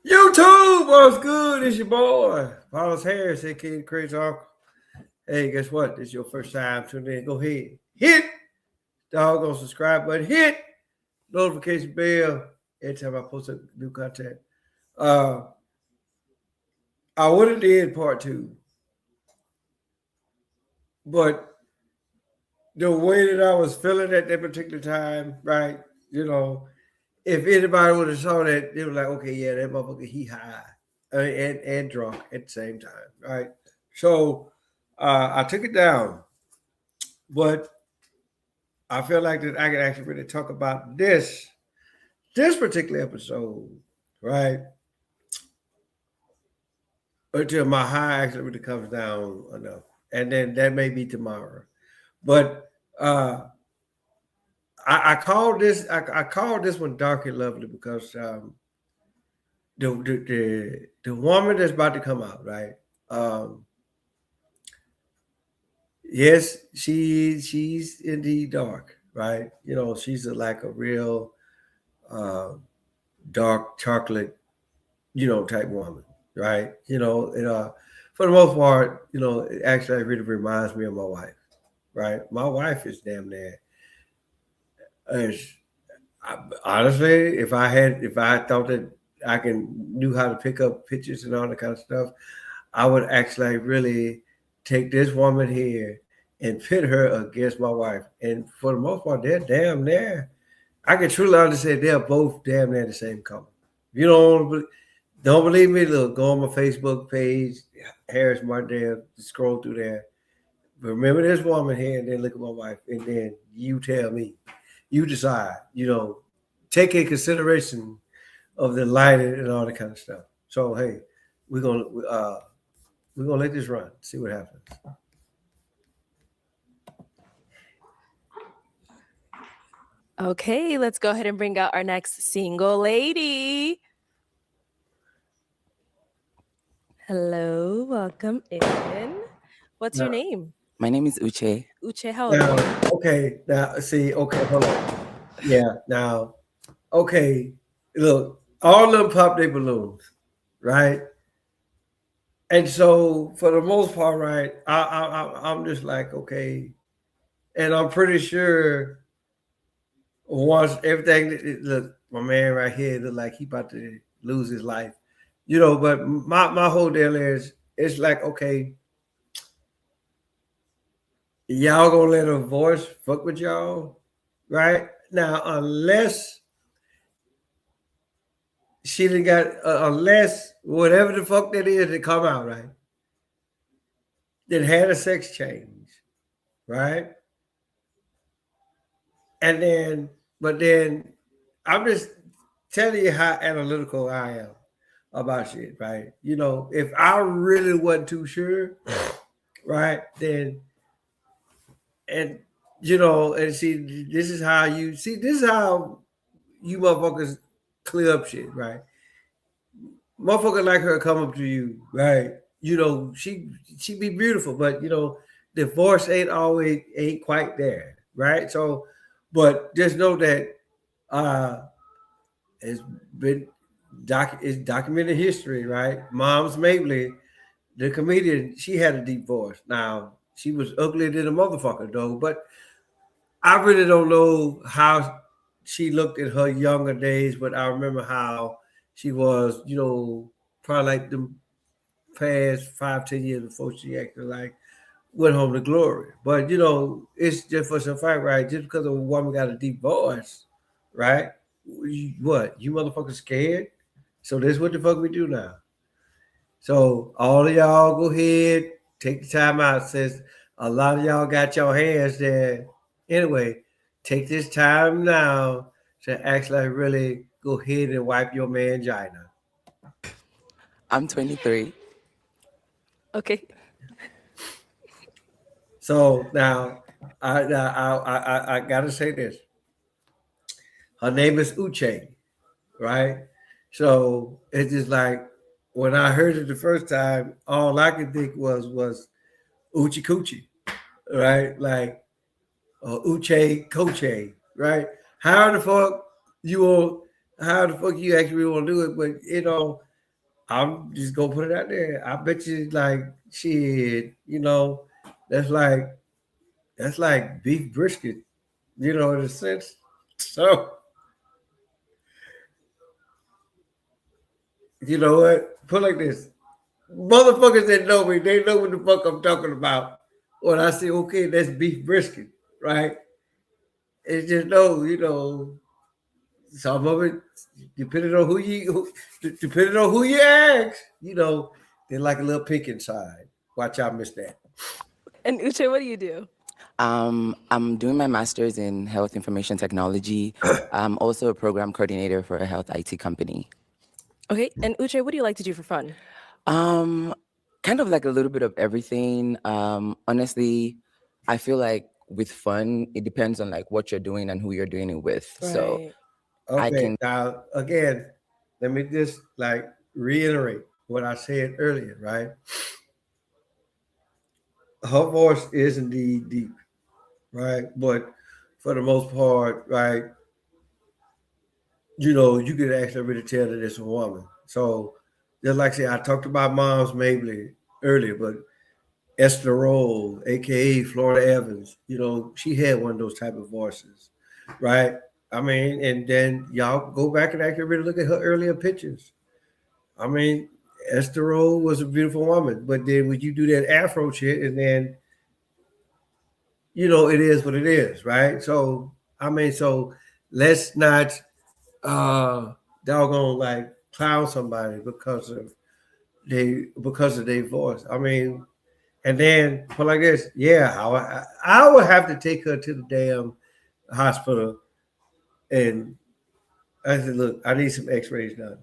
YouTube, what's good? It's your boy, Paulus Harris, aka Crazy Uncle. Hey, guess what? This is your first time tuning in. Go ahead, hit the doggone subscribe button, hit notification bell every time I post a new content. Uh, I would have did part two, but the way that I was feeling at that particular time, right? You know, if anybody would have saw that, they were like, okay, yeah, that motherfucker, he high and drunk at the same time, right? So I took it down, but I feel like that I can actually really talk about this particular episode, right? Until my high actually really comes down enough, and then that may be tomorrow. But I called this I called this one dark and lovely because the woman that's about to come out, right? Um, yes, she's indeed dark, right? You know, she's like a real uh, dark chocolate, type woman, right? And for the most part, it actually really reminds me of my wife, right? My wife is damn near. As honestly, if I thought that I can knew how to pick up pictures and all that kind of stuff, I would actually really take this woman here and pit her against my wife. And for the most part, they're damn near. I can truly understand they're both damn near the same color. If you don't believe me, look, go on my Facebook page, Harris Martindale, scroll through there. Remember this woman here, and then look at my wife, and then you tell me, you decide, take in consideration of the lighting and all that kind of stuff. So hey, we're gonna uh, we're gonna let this run, see what happens. Okay, let's go ahead and bring out our next single lady. Hello, welcome in. What's your Now, name? My name is Uche. Uche, how old now, are you? okay, now see, okay, hold on. Yeah, now, okay, look, all of them pop their balloons, right? And so for the most part, right, I'm just like, okay, and I'm pretty sure once everything, look, my man right here look like he about to lose his life, But my whole deal is, it's like, okay, y'all gonna let her voice fuck with y'all, right? Now, she done got, unless whatever the fuck that is that come out, right, that had a sex change, right? And then, but then, I'm just telling you how analytical I am about shit, right? If I really wasn't too sure, right, then, and and see, this is how you motherfuckers clear up shit, right? Motherfucker like her come up to you, right? She be beautiful, but the voice ain't quite there, right? So, but just know that uh it's been it's documented history, right? Mom's Mabley, the comedian, she had a deep voice. Now she was uglier than a motherfucker though, but I really don't know how she looked in her younger days, but I remember how she was, probably like the past 5, 10 years before she actually like went home to glory. But it's just for some fact, right? Just because a woman got a deep voice, right? What you motherfuckers scared? So this what the fuck we do now. So all of y'all go ahead, take the time out. Since a lot of y'all got your hands there. Anyway, take this time now to actually really go ahead and wipe your mangina. I'm 23. Okay. So now, I gotta say this. Her name is Uche, right? So it's just like when I heard it the first time, all I could think was Uchi Coochie, right? Like Uche Koche, right? How the fuck you will how the fuck you actually want to do it, but I'm just gonna put it out there. I bet you like shit, that's like beef brisket, in a sense. So you know what? Put it like this. Motherfuckers that know me, they know what the fuck I'm talking about. When I say, okay, that's beef brisket, right? It's just some of it, depending on depending on who you ask, they like a little pink inside. Watch out, miss that. And Uche, what do you do? I'm doing my master's in health information technology. I'm also a program coordinator for a health IT company. Okay. And Uche, what do you like to do for fun? Kind of like a little bit of everything. Honestly, I feel like with fun, it depends on like what you're doing and who you're doing it with. So Right. I Okay, can. now again, let me just like reiterate what I said earlier, right? Her voice is indeed deep, right? But for the most part, right, you could actually really tell that it's a woman. So just like I said, I talked about Moms Mabley earlier, but Esther Roll, aka Florida Evans, she had one of those type of voices, right? I mean, and then y'all go back and actually really look at her earlier pictures. I mean, Esther Roll was a beautiful woman, but then when you do that Afro shit, and then it is what it is, right? So I mean, so let's not doggone like clown somebody because of their voice. I mean, and then put like this, yeah, I would have to take her to the damn hospital, and I said, look, I need some X-rays done.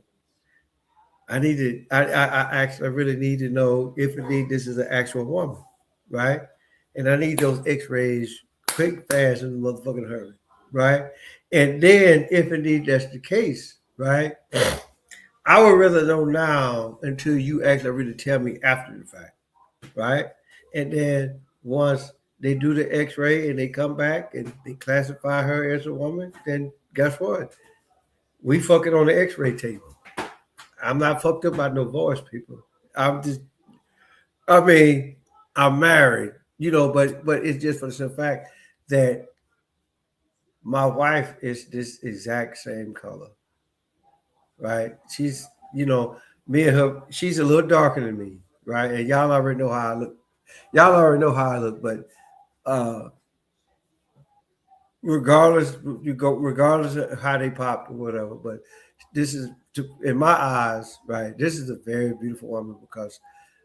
I actually really need to know if indeed this is an actual woman, right? And I need those X-rays quick, fast, and motherfucking hurry, right? And then if indeed that's the case, right? I would rather know now until you actually really tell me after the fact, right? And then once they do the X-ray and they come back and they classify her as a woman, then guess what? We fucking on the X-ray table. I'm not fucked up by no voice, people. I mean, I'm married, but it's just for the simple fact that my wife is this exact same color, right? She's, me and her, she's a little darker than me, right? And y'all already know how I look. Y'all already know how I look, but uh regardless of how they popped or whatever. But this is, in my eyes, right? This is a very beautiful woman because,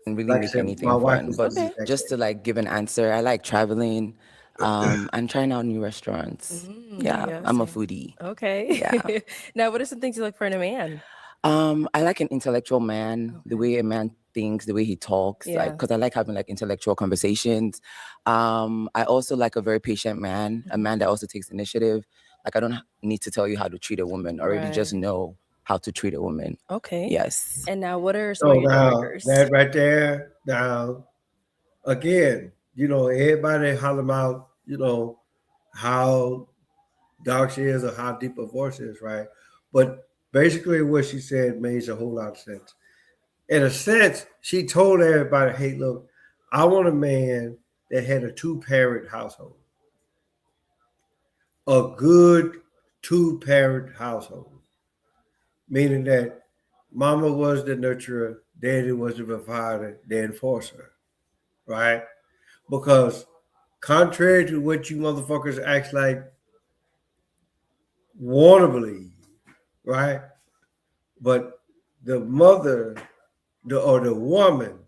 Really like I make said, my anything wife fun. is But the Okay. exact just to same. like give an answer, I like traveling and trying out new restaurants. Yeah, Yeah. I'm a Same. foodie. Yeah. Okay. Now, what are some things you look for in a man? I like an intellectual man, the Okay. way a man thinks, the way he talks, like Yeah. because I like having like intellectual conversations. I also like a very patient man, a Mhm. man that also takes initiative. Like I don't need to tell you how to treat a woman, already just Right. know how to treat a woman. Okay. Yes. And now, what are some So of your deal now breakers? that right there, now again, everybody holler about, how dark she is or how deep her voice is, right? But basically, what she said makes a whole lot of sense. In a sense, she told everybody, "Hey, look, I want a man that had a two-parent household, a good two-parent household, meaning that mama was the nurturer, daddy was the provider, the enforcer, right? Because contrary to what you motherfuckers act like want to believe, right? But the mother, or the woman,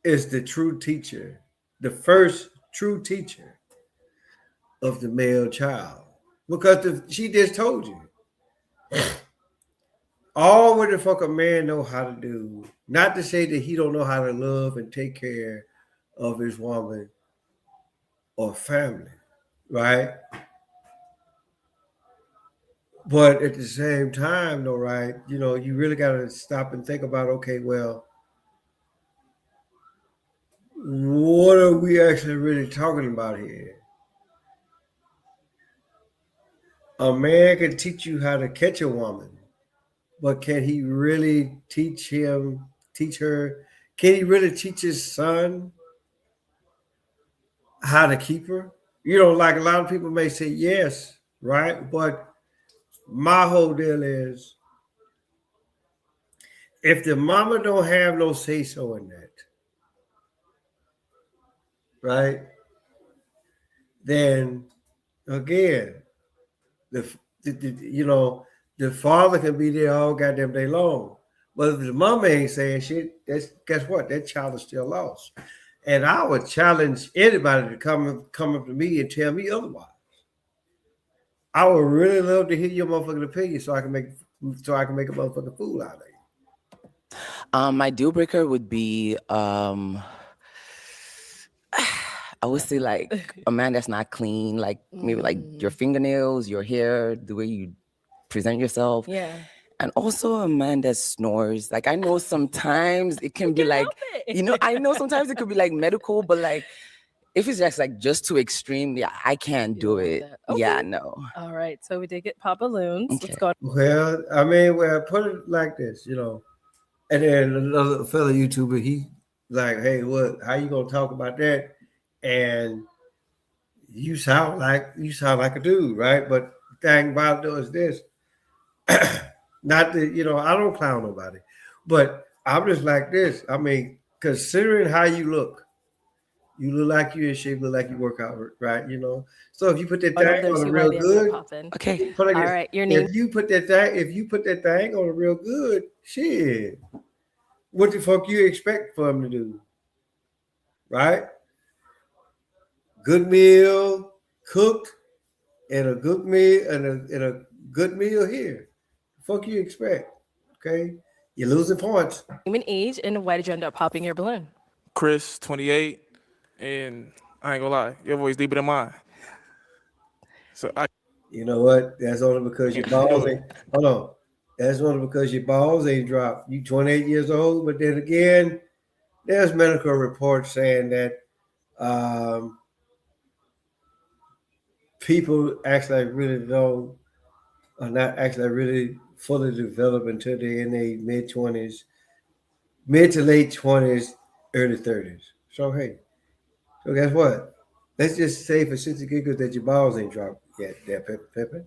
is the true teacher, the first true teacher of the male child. Because she just told you all what the fuck a man know how to do. Not to say that he don't know how to love and take care of his woman or family, right? But at the same time, though, right? You really got to stop and think about, okay, well, what are we actually really talking about here? A man can teach you how to catch a woman, but can he really teach her? Can he really teach his son how to keep her? Like a lot of people may say yes, right? But my whole deal is if the mama don't have no say so in that, right? Then again, the father can be there all goddamn day long. But if the mama ain't saying shit, guess what? That child is still lost. And I would challenge anybody to come up to me and tell me otherwise. I would really love to hear your motherfucking opinion so I can make a motherfucking fool out of you. My deal breaker would be I would say like a man that's not clean, like maybe like your fingernails, your hair, the way you present yourself. Yeah. And also a man that snores. Like I know sometimes it can be like, I know sometimes it could be like medical, but like if it's just too extreme, yeah, I can't do it. Okay. Yeah, no. All right. So we did get Papa Loons. Okay. Let's go. Well, put it like this, And then another fellow YouTuber, he like, hey, how you gonna talk about that? And you sound like a dude, right? But the thing about it is this. Not that, I don't clown nobody, but I'm just like this. I mean, considering how you look like you in shape, look like you work out, right? So if you put that thing on real good, okay. All right, your name. If you put that thing on real good, shit, what the fuck you expect for him to do, right? Good meal, cooked, and a good meal, and a good meal here. The fuck you expect? Okay, you're losing points. Name and age, and why did you end up popping your balloon? Chris, 28, and I ain't gonna lie, your voice deeper than mine. So you know what? That's only because your balls ain't. Hold on. That's only because your balls ain't dropped. You 28 years old, but then again, there's medical reports saying that people actually really are not actually really fully developed until they're in their mid to late 20s, early 30s. So hey, so guess what? Let's just say for 60 giggles that your balls ain't dropped yet, there, Pepe.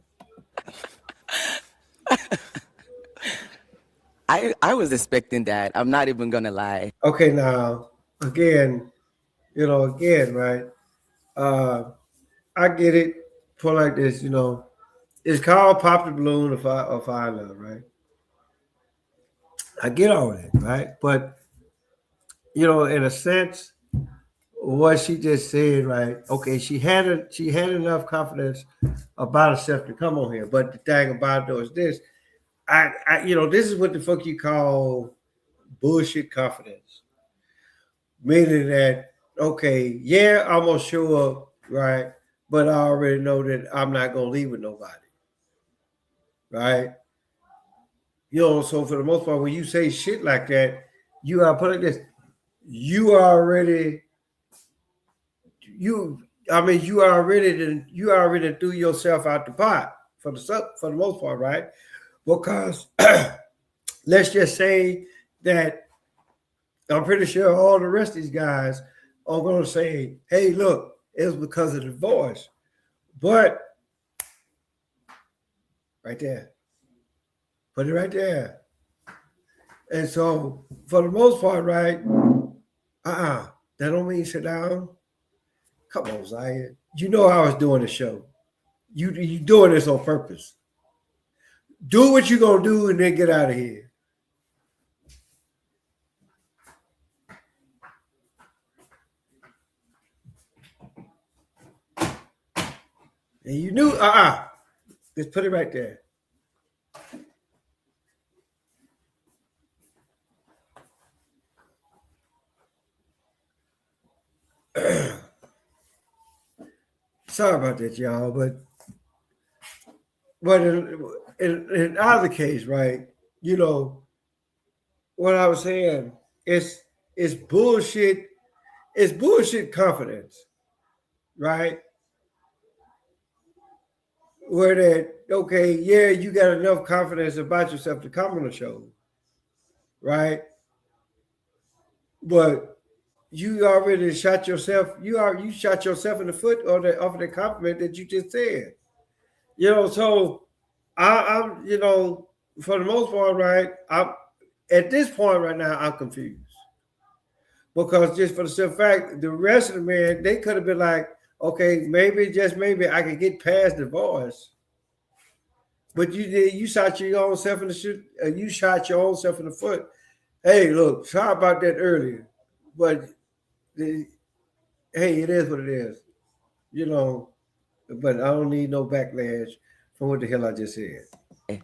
I was expecting that. I'm not even gonna lie. Okay, now again, right? I get it. Put like this, it's called Pop the Balloon or Find Love, right? I get all that, right? But in a sense, what she just said, right? Okay, she had enough confidence about herself to come on here. But the thing about it is this. This is what the fuck you call bullshit confidence. Meaning that, okay, yeah, I'm gonna show up, right? But I already know that I'm not gonna leave with nobody. Right? So for the most part, when you say shit like that, you gotta put it this, you already threw yourself out the pot for the most part, right? Because let's just say that I'm pretty sure all the rest of these guys are going to say, hey, look, it was because of the divorce. But right there, put it right there. And so for the most part, right, that don't mean sit down. Come on, Zion. You know I was doing the show. You doing this on purpose. Do what you're going to do and then get out of here. And you knew, just put it right there. Sorry about that, y'all, but in either case, right? What I was saying is bullshit. It's bullshit confidence, right? Where that okay, yeah, you got enough confidence about yourself to come on the show, right? But you already shot yourself. You shot yourself in the foot off the compliment that you just said. So I'm for the most part, right? I'm at this point right now. I'm confused because just for the simple fact, the rest of the men they could have been like, okay, maybe just maybe I can get past the voice. But you shot your own self in the shoot. You shot your own self in the foot. Hey, look, sorry about that earlier, but hey, it is what it is. But I don't need no backlash from what the hell I just said.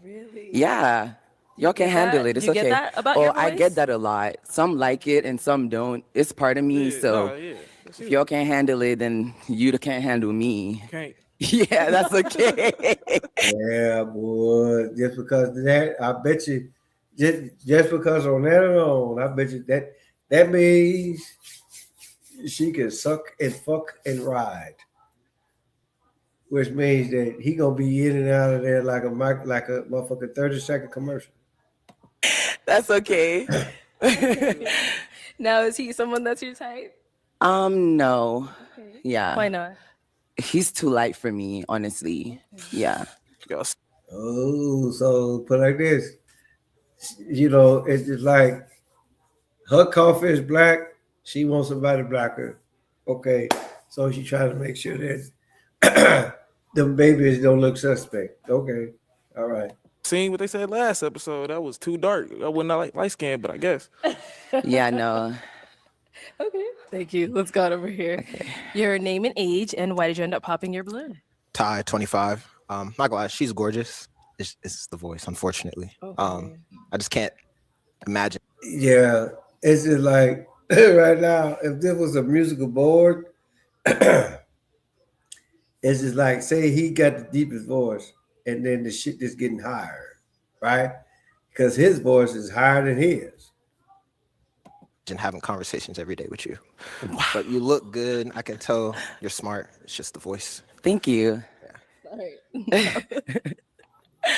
Really? Yeah. Y'all can get handle that? it. It's You okay. get that about your I get voice? that a lot. Some like it and some don't. It's part of me. Yeah, So nah, yeah. That's if it. y'all can't handle it, then you can't handle me. Can't. Yeah, that's okay. Yeah, boy. Just because of that, I bet you, just because on that alone, I bet you that means she can suck and fuck and ride, which means that he gonna be in and out of there like a motherfucking 30-second commercial. That's okay. Now, is he someone that's your type? No. Okay. Yeah. Why not? He's too light for me, honestly. Yeah. Y'all Oh, so put it like this, it's just like her coffee is black. She wants somebody blacker. Okay, so she trying to make sure that the babies don't look suspect. Okay, all right. seen what they said last episode. That was too dark. I would not like light skin, but I guess. Yeah, no. Okay. Thank you. Let's go on over here. Your name and age, and why did you end up popping your balloon? Ty, 25. Not gonna lie, she's gorgeous. It's the voice, unfortunately. I just can't imagine. Yeah, it's just like right now, if this was a musical board, it's just like say he got the deepest voice, and then the shit is getting higher, right? Because his voice is higher than his. And having conversations every day with you. But you look good. I can tell you're smart. It's just the voice. Thank you.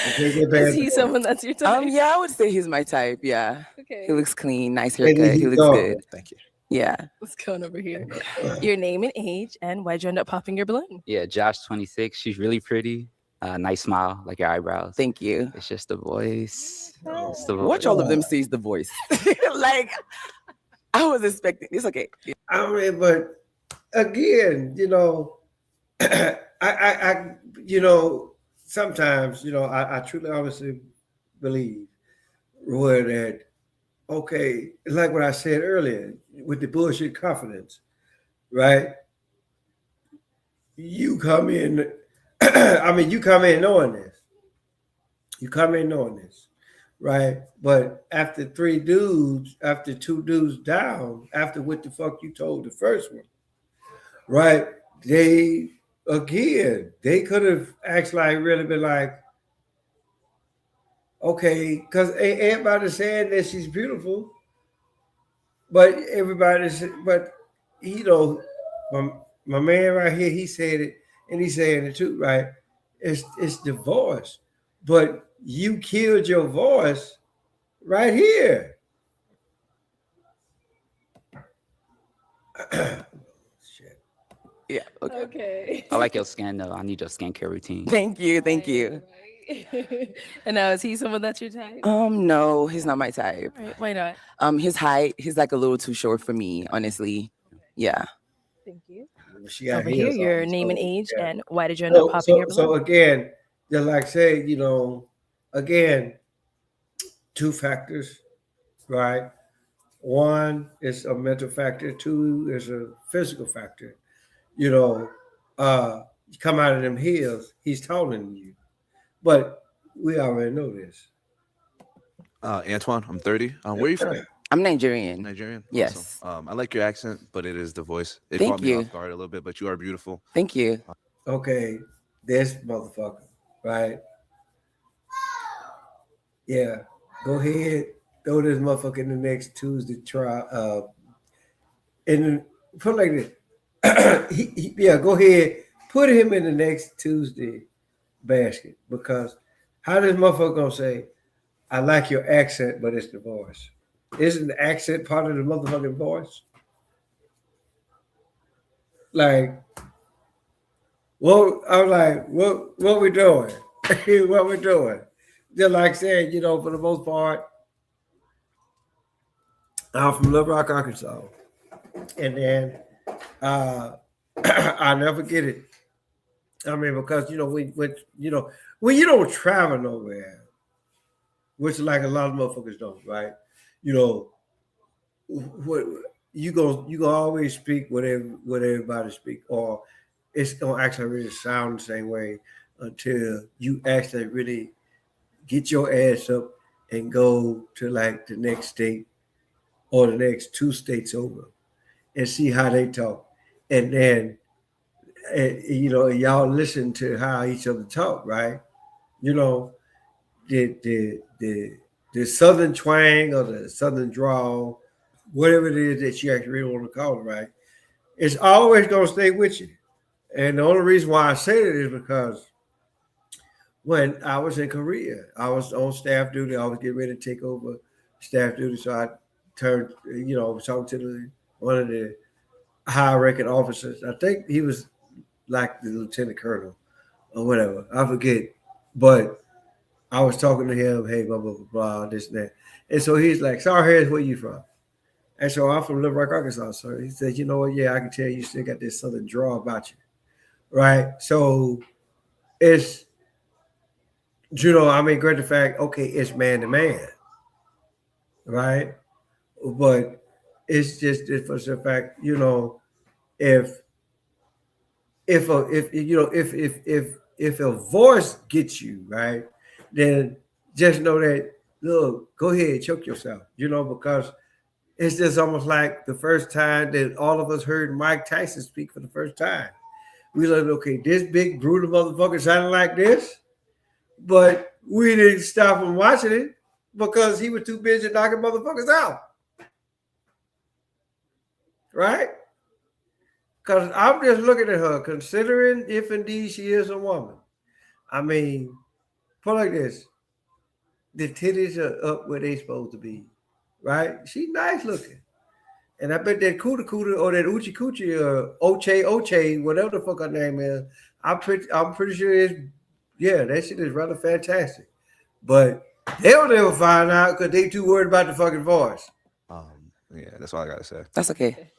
Is he someone that's your type? Yeah, I would say he's my type. Yeah. Okay. He looks clean, nice And haircut. He he's looks tall. good. Thank you. Yeah. Let's go on over here. Your name and age, and why'd you end up popping your balloon? Yeah, Josh, 26. She's really pretty. Nice smile, like your eyebrows. Thank you. It's just the voice. It's the Watch voice. all of them sees the voice. Like I was expecting. It's okay. I mean, but again, I sometimes, I truly honestly believe, Roy, that okay, like what I said earlier with the bullshit confidence, right? You come in, you come in knowing this. You come in knowing this, right? But after two dudes down, after what the fuck you told the first one, right? They could have actually really been like, okay, because everybody's saying that she's beautiful, but my man right here, he said it, and he's saying it too, right? It's the voice, but you killed your voice right here. Shit. Yeah. Okay. Okay. I like your skin though. I need your skincare routine. Thank you. Thank you. And now, is he someone that's your type? No, he's not my type. Right. Why not? His height, he's like a little too short for me, honestly. Yeah. Thank you. She got Over here, heels your on, name and so, age, yeah. and why did you end up popping your balloon? So again, just like say, again, two factors, right? One is a mental factor, two is a physical factor. You come out of them heels, he's taller than you. But we already know this. Antoine, I'm 30. Where are you from? I'm Nigerian. Nigerian? Yes. Awesome. I like your accent, but it is the voice. It Thank caught me you. off guard a little bit, but you are beautiful. Thank you. Okay, this motherfucker, right? Yeah, go ahead, throw this motherfucker in the next Tuesday trial. And put it like this. Go ahead, put him in the next Tuesday basket because how this motherfucker gonna say, I like your accent, but it's the voice? Isn't the accent part of the motherfucking voice? Like, well, I'm like, what we doing? What we doing? Just like saying, you know, for the most part, I'm from Little Rock, Arkansas. And then I'll never forget it. I mean, because you know, when you don't travel nowhere, which like a lot of motherfuckers don't, right? You know, what you gonna always speak what everybody speak, or it's gonna actually really sound the same way until you actually really get your ass up and go to like the next state or the next 2 states over and see how they talk, and then you know, y'all listen to how each other talk, right? You know, the southern twang or the southern drawl, whatever it is that you actually really want to call it, right? It's always gonna stay with you. And the only reason why I say it is because when I was in Korea, I was on staff duty. I was getting ready to take over staff duty, so I turned, you know, talking to one of the high-ranking officers. I think he was like the lieutenant colonel or whatever. I forget. But I was talking to him, hey, blah, blah, blah, blah, this and that. And so he's like, Sorry, Harris, where you from? And so I'm from Little Rock, Arkansas. So he said, you know what? Yeah, I can tell you still got this southern draw about you. Right? So it's, you know, I mean, great the fact, okay, it's man to man. Right? But it's just for the fact, you know, if a voice gets you, right, then just know that, look, go ahead, choke yourself, you know, because it's just almost like the first time that all of us heard Mike Tyson speak for the first time. We like, okay, this big brutal motherfucker sounded like this, but we didn't stop him watching it because he was too busy knocking motherfuckers out. Right? Because I'm just looking at her, considering if indeed she is a woman. I mean, put like this. The titties are up where they supposed to be. Right? She's nice looking. And I bet that Kuda Kuda or that Uchi Coochie or Oche, whatever the fuck her name is, I'm pretty sure it's, yeah, that shit is rather fantastic. But they'll never find out because they too worried about the fucking voice. Yeah, that's all I gotta say. That's okay.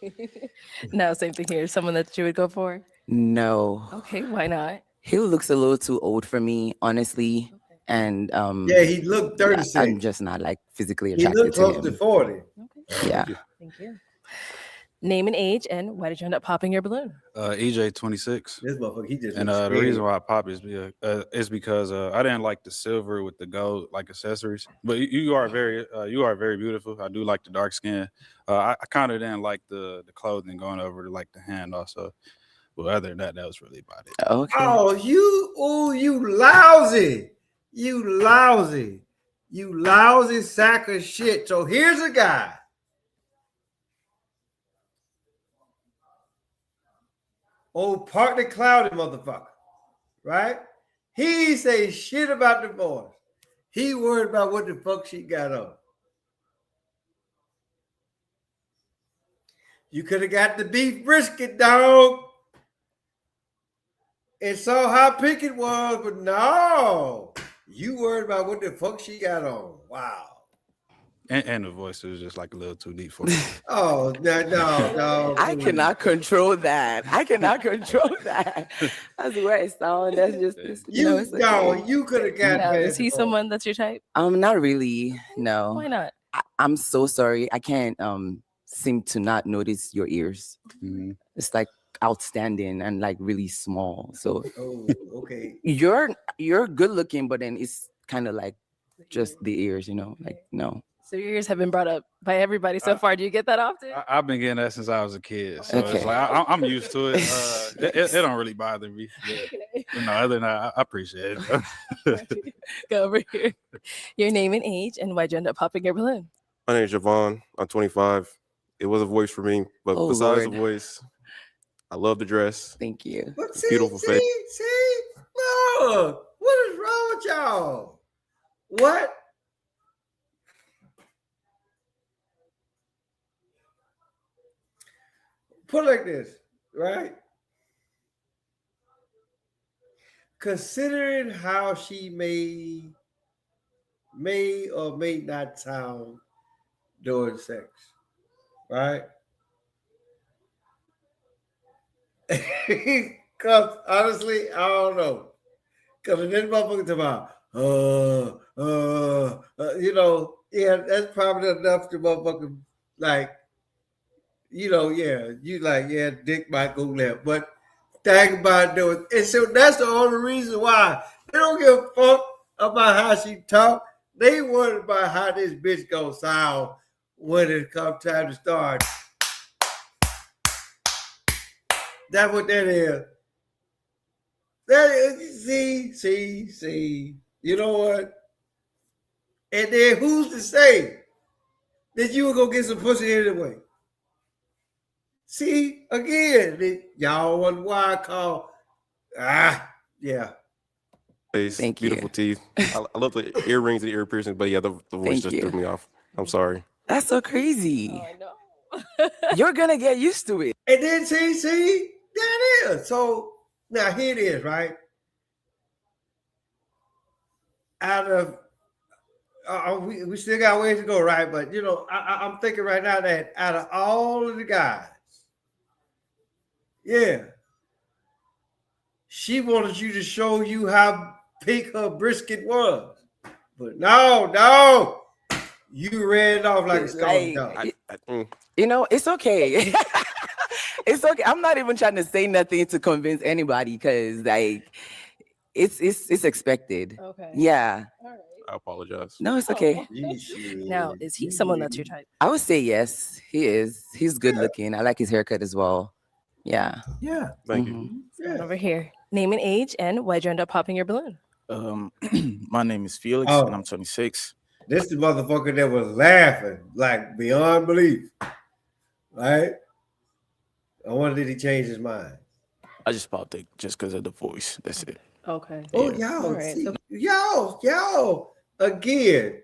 No, same thing here. Someone that you would go for? No. Okay, why not? He looks a little too old for me, honestly. And yeah, he looked 36. I'm just not like physically He attracted looked to close him. to 40. Okay. Yeah. Thank you. Name and age, and why did you end up popping your balloon? EJ 26. This motherfucker, he just And looks the reason scared. why I popped is because I didn't like the silver with the gold like accessories. But you are very beautiful. I do like the dark skin. I kind of didn't like the clothing going over to like the hand also. But other than that, that was really about it. Okay. Oh, you lousy. You lousy sack of shit. So here's a guy. Old partly cloudy motherfucker, right? He say shit about the boys. He worried about what the fuck she got on. You could have got the beef brisket, dog, and saw how pink it was, but no, you worried about what the fuck she got on. Wow. And the voice was just like a little too deep for me. Oh, no. I cannot control that. I That's where it sounds. That's just it's okay. You could have got No, that. is he someone that's your type? Not really. No. Why not? I'm so sorry. I can't seem to not notice your ears. Mhm. It's like outstanding and like really small. So Oh, okay. you're good looking, but then it's kind of like just the ears, like no. So your ears have been brought up by everybody so far. Do you get that often? I've been getting that since I was a kid, so Okay. it's like I'm used to it. It don't really bother me. But no, other than that, I appreciate it. Go over here. Your name and age, and why'd you end up popping your balloon? My name is Javon. I'm 25. It was a voice for me, but Oh, besides Lord. the voice, I love the dress. Thank you. But Beautiful face. See, look, What is wrong with y'all? What? Put it like this, right? Considering how she may or may not sound during sex, right? Because honestly, I don't know. Because this motherfucker talking about, yeah, that's probably enough to motherfucker like, yeah, dick might go left. But think about doing, and so that's the only reason why they don't give a fuck about how she talk. They worried about how this bitch gonna sound when it comes time to start. That's what that is. That is, see. You know what? And then who's to say that you were gonna get some pussy anyway? See, again, y'all wonder why I call. Yeah. Face, Thank beautiful you. teeth. I love the earrings and the ear piercings, but yeah, the voice Thank just you. threw me off. I'm sorry. That's so crazy. Oh, I know. You're gonna get used to it. And then see, there it is. So now here it is, right? Out of we still got ways to go, right? But I'm thinking right now that out of all of the guys, yeah, she wanted you to show you how big her brisket was, but no, you ran off like a scalded dog. It's okay. It's okay. I'm not even trying to say nothing to convince anybody because like it's expected. Okay. Yeah. All right. I apologize. No, it's okay. Now, is he someone that's your type? I would say yes. He is. He's good looking. I like his haircut as well. Yeah. Yeah. Thank you. Mhm. Yeah. Over here. Name and age, and why'd you end up popping your balloon? My name is Felix, Oh. and I'm 26. This is the motherfucker that was laughing like beyond belief, right? I wonder did he change his mind? I just popped it just because of the voice. That's it. Okay. Oh, Yeah. y'all, All right, see, so- y'all, again.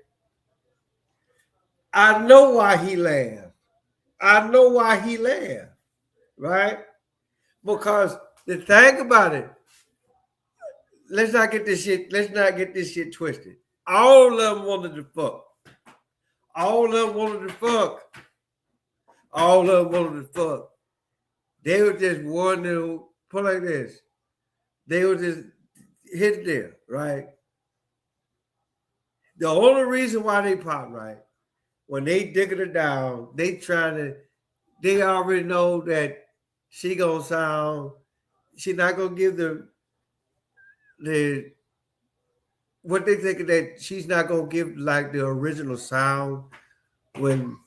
I know why he laughed. Right? Because the thing about it, let's not get this shit twisted. All of them wanted to fuck. They were just wanting, put like this. They were just hit there, right? The only reason why they pop, right? When they digging it down, they already know that she gonna sound, she not gonna give the what they think that she's not gonna give like the original sound when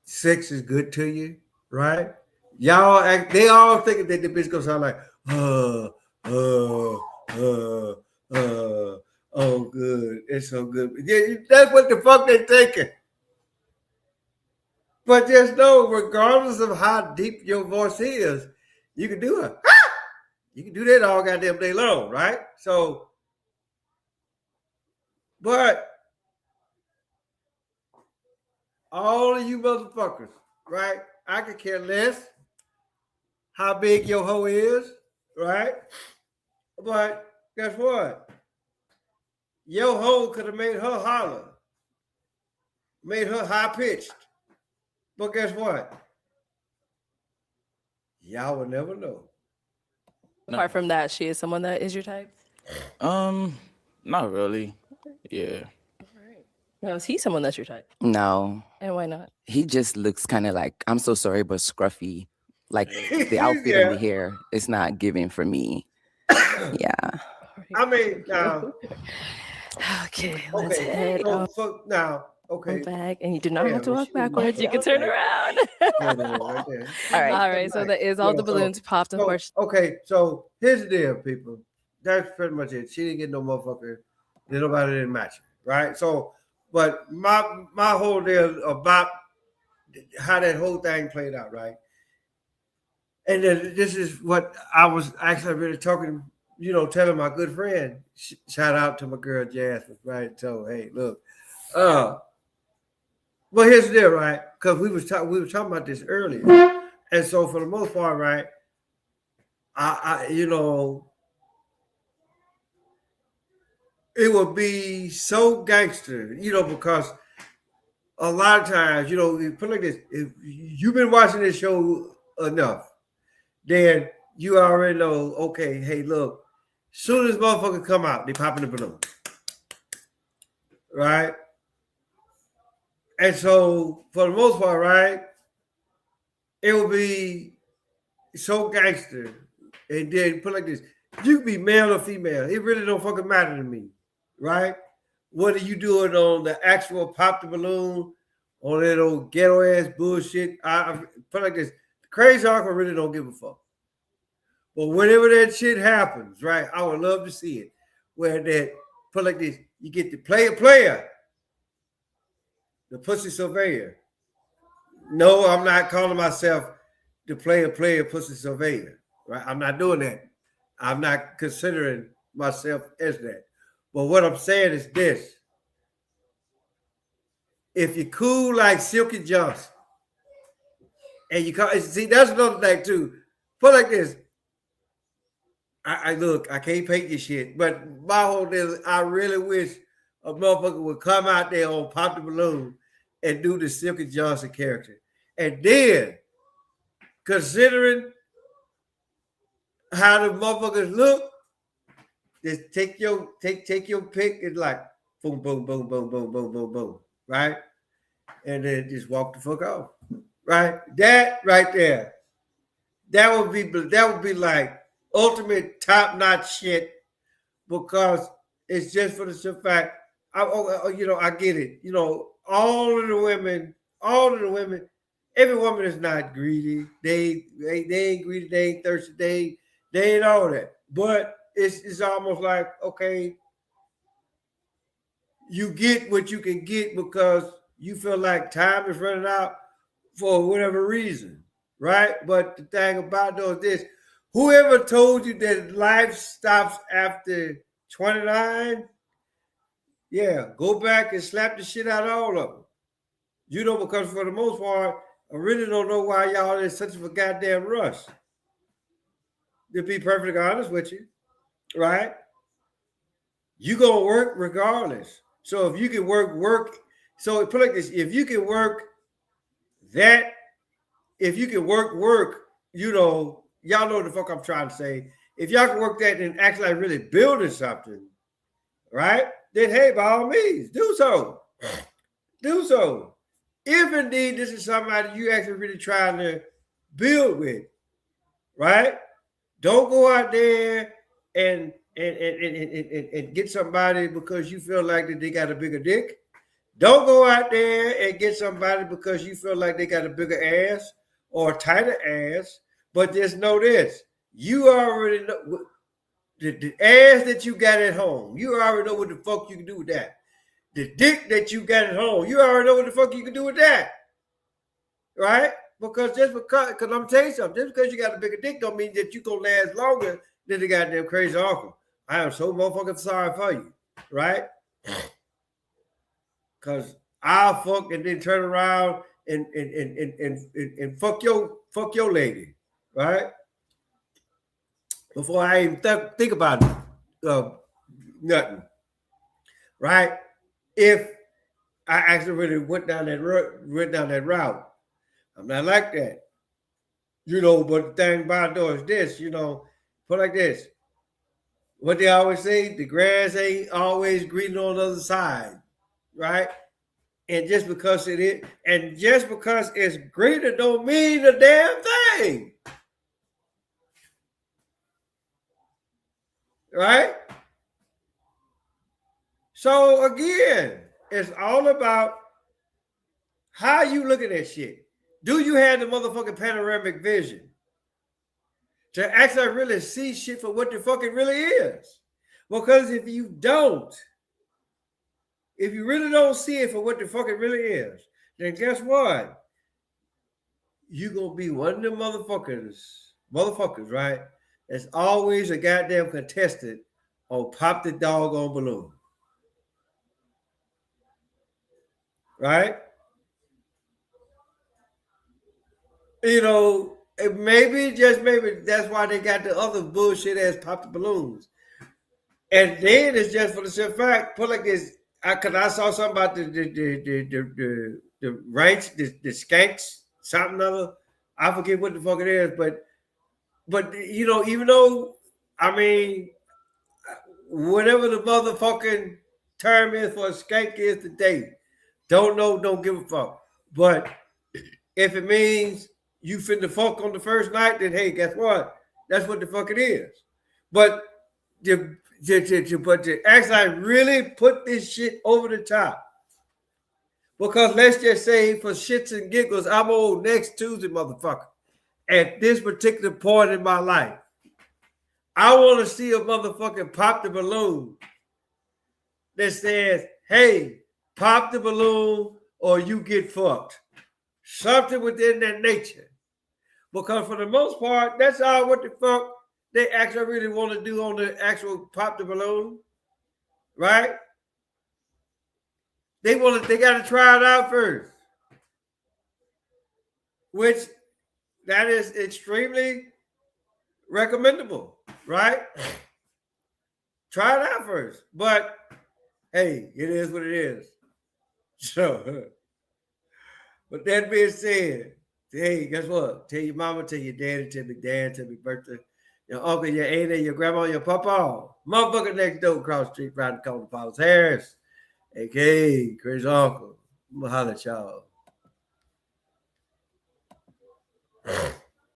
sex is good to you, right? They all thinking that the bitch gonna sound like oh good, it's so good. Yeah, that's what the fuck they thinking. But just know, regardless of how deep your voice is, you can do it. You can do that all goddamn day long, right? So, but all of you motherfuckers, right? I could care less how big your hoe is, right? But guess what? Your hoe could have made her holler, made her high pitched. But guess what? Y'all will never know. Apart from that, she is someone that is your type. Not really. Yeah. Now, is he someone that's your type? No. And why not? He just looks kind of like, I'm so sorry, but scruffy. Like the outfit and the hair is not giving for me. Yeah. I mean, now, Okay, let's okay, head so on fuck now, okay. back, and you do not Yeah, have to but walk shoot, backwards. You can okay. turn around. Right there. All right. All right, so that is all the balloons popped. Of course, Okay, so here's the deal, people. That's pretty much it. She didn't get no motherfucker. Nobody didn't match her, right? So, but my whole deal about how that whole thing played out, right? And then this is what I was actually really talking telling my good friend, shout out to my girl Jasmine, right? So hey, look, well, here's the deal, right? Because we were talking about this earlier, and so for the most part, right, I it would be so gangster, because a lot of times, you put it like this: if you've been watching this show enough, then you already know. Okay, hey, look, soon as motherfuckers come out, they popping the balloon, right? And so, for the most part, right, it will be so gangster. And then put it like this: you can be male or female. It really don't fucking matter to me, right? Whether you do it on the actual pop the balloon or that old ghetto ass bullshit. I put it like this: Crazy Uncle really don't give a fuck. But whenever that shit happens, right, I would love to see it. Where that put it like this: you get the player. The pussy surveyor. No, I'm not calling myself the player pussy surveyor. Right? I'm not doing that. I'm not considering myself as that. But what I'm saying is this. If you're cool like Silky Johnson, and you see, that's another thing too. Put it like this. I look, I can't paint this shit, but my whole thing is I really wish a motherfucker would come out there on Pop the Balloon and do the Silky Johnson character. And then, considering how the motherfuckers look, just take your pick and like boom, boom, boom, boom, boom, boom, boom, boom, right? And then just walk the fuck off. Right? That right there. That would be like ultimate top-notch shit, because it's just for the simple fact, I get it. All of the women, every woman is not greedy. They ain't greedy, they ain't thirsty, they ain't all that. But it's almost like, okay, you get what you can get because you feel like time is running out for whatever reason, right? But the thing about it is this: whoever told you that life stops after 29, yeah, go back and slap the shit out of all of them. Because for the most part, I really don't know why y'all in such a goddamn rush. To be perfectly honest with you, right? You gonna work regardless. So if you can work. So put it like this: if you can work, y'all know what the fuck I'm trying to say. If y'all can work that and actually like really building something, right? Then hey, by all means, do so. Do so. If indeed this is somebody you actually really trying to build with, right? Don't go out there and get somebody because you feel like that they got a bigger dick. Don't go out there and get somebody because you feel like they got a bigger ass or a tighter ass. But just know this: you already know the ass that you got at home. You already know what the fuck you can do with that. The dick that you got at home, you already know what the fuck you can do with that, right? Because I'm telling you something, just because you got a bigger dick don't mean that you gonna last longer than the goddamn Crazy Uncle. I am so motherfucking sorry for you, right? Because I'll fuck and then turn around and fuck your lady, right? Before I even think about it, nothing, right? If I actually really went down that route, I'm not like that, But the thing about it is this, put like this: what they always say, the grass ain't always green on the other side, right? And just because it's greener don't mean a damn thing, right? So again, it's all about how you look at that shit. Do you have the motherfucking panoramic vision to actually really see shit for what the fuck it really is? Because if you really don't see it for what the fuck it really is, then guess what? You gonna be one of them motherfuckers, right? there's always a goddamn contestant on Pop the Doggone Balloon. Right? You know, maybe, just maybe, that's why they got the other bullshit ass Pop the Balloons. And then it's just for the simple fact, put like this, because I saw something about the ranch, the skanks, something other. I forget what the fuck it is, but you know, even though, I mean, whatever the motherfucking term is for a skank is today, don't know, don't give a fuck. But if it means you finna fuck on the first night, then hey, guess what? That's what the fuck it is. But to actually really put this shit over the top, because let's just say for shits and giggles, I'm old next Tuesday, motherfucker. At this particular point in my life, I want to see a motherfucking Pop the Balloon that says, hey, pop the balloon or you get fucked. Something within that nature. Because for the most part, that's all what the fuck they actually really want to do on the actual Pop the Balloon. Right? They got to try it out first. Which that is extremely recommendable, right? Try it out first. But hey, it is what it is. So, but that being said, hey, guess what? Tell your mama, tell your daddy, tell your dad, tell your birthday, your uncle, your auntie, your grandma, your papa. Motherfucker next door across the street, right the corner, Paul's Harris, aka Chris Uncle. I'm gonna holler at y'all.